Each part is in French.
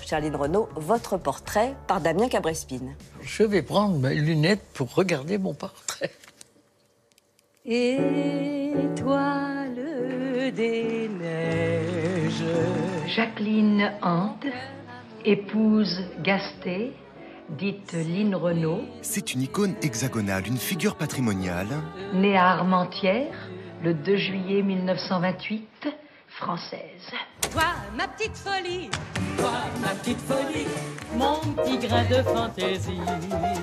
chère Lynn Renaud, votre portrait par Damien Cabrespine. Je vais prendre mes lunettes pour regarder mon portrait. Étoile des neiges. Jacqueline Ande, épouse Gasté, dite Lynn Renaud. C'est une icône hexagonale, une figure patrimoniale. Née à Armentières, le 2 juillet 1928, française. Toi, ma petite folie, mon petit grain de fantaisie.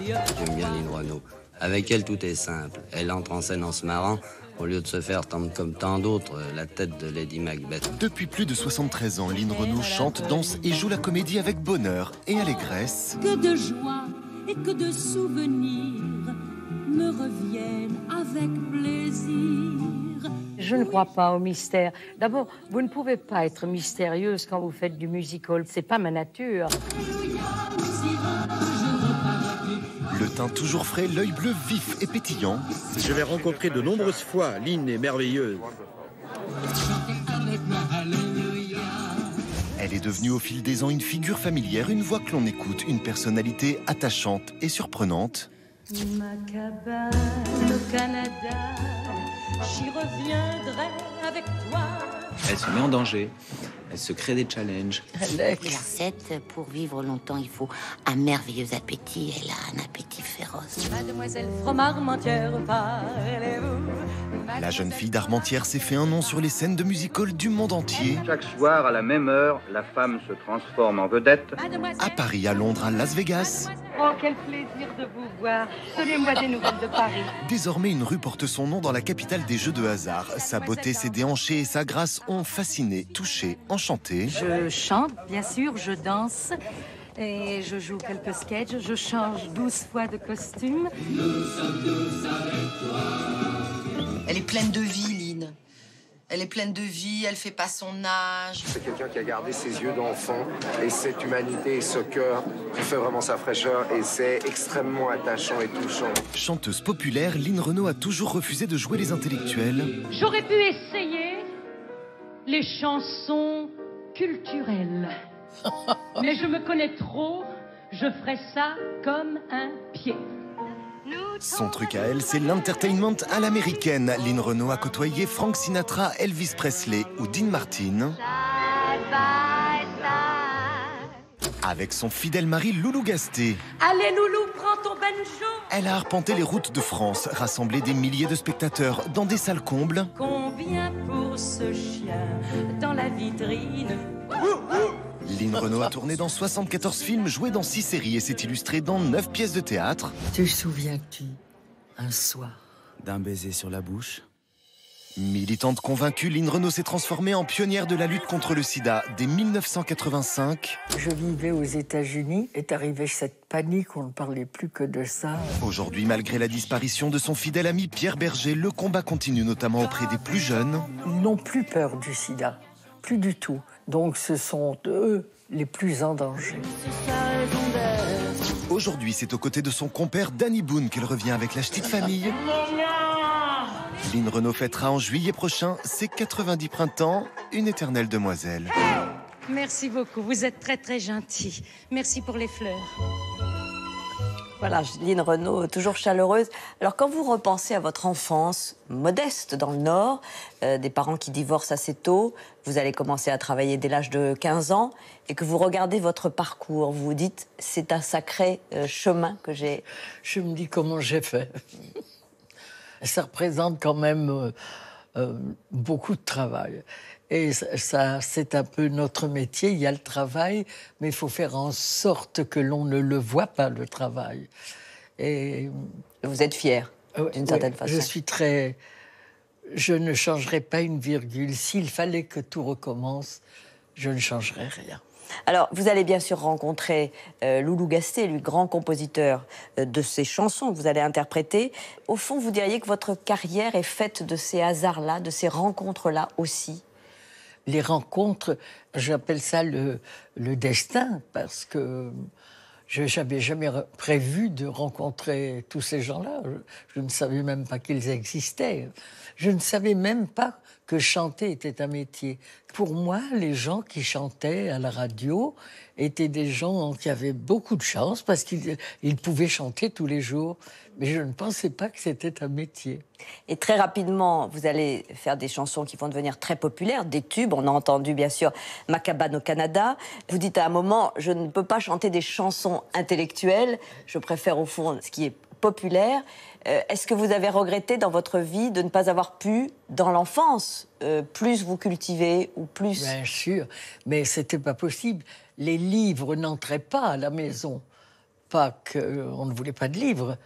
J'aime bien Lynn Renaud. Avec elle, tout est simple. Elle entre en scène en se marrant, au lieu de se faire tendre comme tant d'autres, la tête de Lady Macbeth. Depuis plus de 73 ans, Lynn Renaud chante, danse et joue la comédie avec bonheur et allégresse. Que de joie et que de souvenirs me reviennent avec plaisir. Je ne crois pas au mystère. D'abord, vous ne pouvez pas être mystérieuse quand vous faites du musical. C'est pas ma nature. Le teint toujours frais, l'œil bleu vif et pétillant. Je l'ai rencontrée de nombreuses fois. Lynn est merveilleuse. Elle est devenue au fil des ans une figure familière, une voix que l'on écoute, une personnalité attachante et surprenante. Ma cabane au Canada, j'y reviendrai avec toi. Elle se met en danger, elle se crée des challenges. Recette, pour vivre longtemps, il faut un merveilleux appétit. Elle a un appétit féroce. Mademoiselle from Armentières, parlez-vous? La jeune fille d'Armentières s'est fait un nom sur les scènes de musical du monde entier. Chaque soir, à la même heure, la femme se transforme en vedette. À Paris, à Londres, à Las Vegas. Oh, quel plaisir de vous voir. Donnez-moi des nouvelles de Paris. Désormais, une rue porte son nom dans la capitale des jeux de hasard. Sa beauté, ses déhanchés et sa grâce ont fasciné, touché, enchanté. Je chante, bien sûr, je danse. Et je joue quelques sketchs. Je change 12 fois de costume. Elle est pleine de vie, Lynn. Elle est pleine de vie, elle fait pas son âge. C'est quelqu'un qui a gardé ses yeux d'enfant et cette humanité et ce cœur qui fait vraiment sa fraîcheur et c'est extrêmement attachant et touchant. Chanteuse populaire, Lynn Renaud a toujours refusé de jouer les intellectuels. J'aurais pu essayer les chansons culturelles. Mais je me connais trop, je ferai ça comme un pied. Son truc à elle, c'est l'entertainment à l'américaine. Lynn Renaud a côtoyé Frank Sinatra, Elvis Presley ou Dean Martin. Avec son fidèle mari Loulou Gasté. Allez Loulou, prends ton banjo. Elle a arpenté les routes de France, rassemblé des milliers de spectateurs dans des salles combles. Combien pour ce chien dans la vitrine? Lynn Renaud a tourné dans 74 films, joué dans 6 séries et s'est illustrée dans 9 pièces de théâtre. Te souviens-tu, un soir, D'un baiser sur la bouche. Militante convaincue, Lynn Renaud s'est transformée en pionnière de la lutte contre le sida dès 1985. je vivais aux États-Unis. Est arrivée cette panique, on ne parlait plus que de ça. Aujourd'hui, malgré la disparition de son fidèle ami Pierre Berger, le combat continue notamment auprès des plus jeunes. Ils n'ont plus peur du sida, plus du tout. Donc ce sont eux les plus en danger. Aujourd'hui, c'est aux côtés de son compère Danny Boone qu'elle revient avec la petite famille. Lynn Renaud fêtera en juillet prochain ses 90 printemps, une éternelle demoiselle. Merci beaucoup, vous êtes très très gentil. Merci pour les fleurs. Voilà, Lynn Renaud, toujours chaleureuse. Alors, quand vous repensez à votre enfance, modeste dans le Nord, des parents qui divorcent assez tôt, vous allez commencer à travailler dès l'âge de 15 ans, et que vous regardez votre parcours, vous vous dites, c'est un sacré chemin que j'ai... Je me dis comment j'ai fait. Ça représente quand même beaucoup de travail. Et ça, c'est un peu notre métier. Il y a le travail, mais il faut faire en sorte que l'on ne le voit pas, le travail. Et vous êtes fière, d'une certaine façon. Je suis très... Je ne changerai pas une virgule. S'il fallait que tout recommence, je ne changerais rien. Alors, vous allez bien sûr rencontrer Loulou Gasté, lui, grand compositeur de ces chansons que vous allez interpréter. Au fond, vous diriez que votre carrière est faite de ces hasards-là, de ces rencontres-là aussi? Les rencontres, j'appelle ça le destin, parce que je n'avais jamais prévu de rencontrer tous ces gens-là. Je ne savais même pas qu'ils existaient. Je ne savais même pas que chanter était un métier. Pour moi, les gens qui chantaient à la radio étaient des gens qui avaient beaucoup de chance parce qu'ils pouvaient chanter tous les jours. Mais je ne pensais pas que c'était un métier. Et très rapidement, vous allez faire des chansons qui vont devenir très populaires, des tubes. On a entendu, bien sûr, Ma cabane au Canada. Vous dites à un moment, je ne peux pas chanter des chansons intellectuelles. Je préfère, au fond, ce qui est populaire. Est-ce que vous avez regretté dans votre vie de ne pas avoir pu, dans l'enfance, plus vous cultiver ou plus... Bien sûr, mais c'était pas possible. Les livres n'entraient pas à la maison. Pas qu'on ne voulait pas de livres.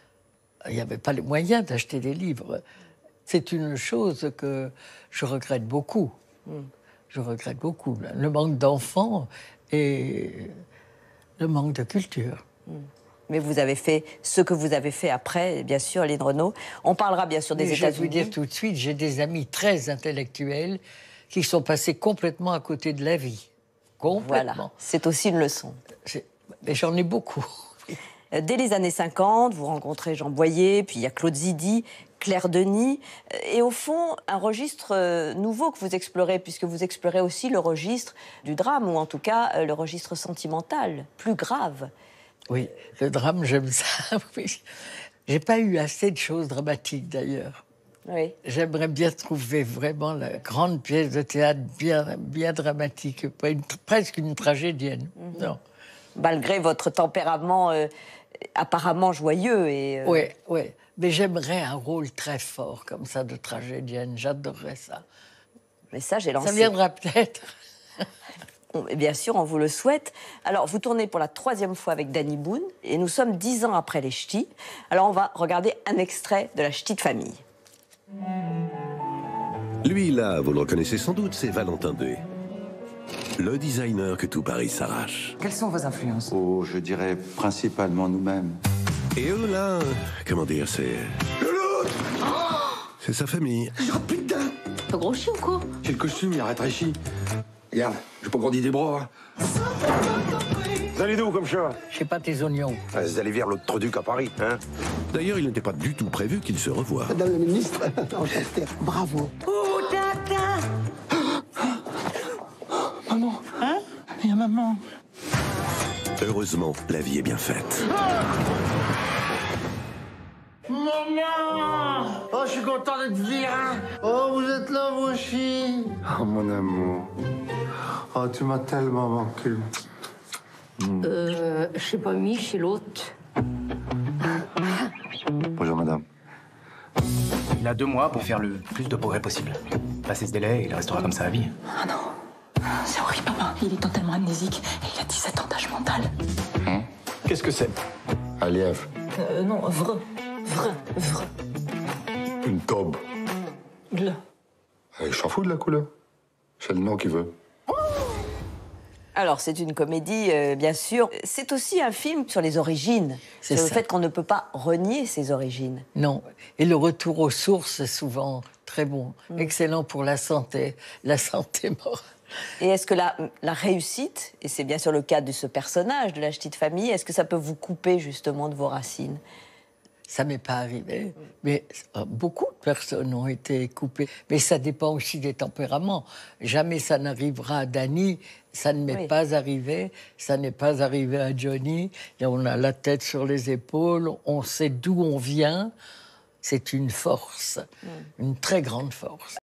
Il n'y avait pas les moyens d'acheter des livres. C'est une chose que je regrette beaucoup. Je regrette beaucoup. Le manque d'enfants et le manque de culture. Mais vous avez fait ce que vous avez fait après, bien sûr, Lynn Renaud. On parlera bien sûr des États-Unis. Je vais vous dire tout de suite, j'ai des amis très intellectuels qui sont passés complètement à côté de la vie. Complètement. Voilà, c'est aussi une leçon. Et j'en ai beaucoup. Dès les années 50, vous rencontrez Jean Boyer, puis il y a Claude Zidi, Claire Denis, et au fond, un registre nouveau que vous explorez, puisque vous explorez aussi le registre du drame, ou en tout cas le registre sentimental, plus grave. Oui, le drame, j'aime ça. Oui. J'ai pas eu assez de choses dramatiques, d'ailleurs. Oui. J'aimerais bien trouver vraiment la grande pièce de théâtre bien dramatique, pas presque une tragédienne. Non. Malgré votre tempérament apparemment joyeux et... Oui, oui. Mais j'aimerais un rôle très fort, comme ça, de tragédienne. J'adorerais ça. Mais ça, j'ai lancé... Ça viendra peut-être. Bien sûr, on vous le souhaite. Alors, vous tournez pour la 3e fois avec Danny Boone, et nous sommes 10 ans après les Ch'tis. Alors, on va regarder un extrait de la Ch'ti de famille. Lui, là, vous le reconnaissez sans doute, c'est Valentin Day. Le designer que tout Paris s'arrache. Quelles sont vos influences? Oh, je dirais principalement nous-mêmes. Et eux, là, comment dire, c'est... C'est sa famille. Oh putain! T'as grossi ou quoi? J'ai le costume, il a rétréchi. Regarde, j'ai pas grandi des bras. Vous allez d'où comme ça? Je sais pas tes oignons. Vous allez vers l'autre Troduc à Paris, hein? D'ailleurs, il n'était pas du tout prévu qu'ils se revoient. Madame la ministre, enchanté. Bravo. Oh, tata! Maman. Hein? Il y a maman. Heureusement, la vie est bien faite. Maman! Oh, je suis content de te dire. Oh, vous êtes là, vous aussi. Oh, mon amour. Oh, tu m'as tellement manqué. Je sais pas, Mich et l'autre. Bonjour, madame. Il a 2 mois pour faire le plus de progrès possible. Passer ce délai, il restera comme ça à vie. Ah non, c'est horrible, papa. Il est totalement amnésique et il a 17 ans d'âge mental. Qu'est-ce que c'est? Un lièvre. Non, vrai. Une taube. Là. Je s'en fous de la couleur. C'est le nom qui veut. Alors, c'est une comédie, bien sûr. C'est aussi un film sur les origines. Sur le fait qu'on ne peut pas renier ses origines. Non. Et le retour aux sources est souvent très bon. Excellent pour la santé morale. Et est-ce que la réussite, et c'est bien sûr le cas de ce personnage, de la Ch'ti de famille, est-ce que ça peut vous couper justement de vos racines? Ça m'est pas arrivé, mais beaucoup de personnes ont été coupées. Mais ça dépend aussi des tempéraments. Jamais ça n'arrivera à Danny, ça ne m'est pas arrivé, ça n'est pas arrivé à Johnny. Et on a la tête sur les épaules, on sait d'où on vient. C'est une force, une très grande force.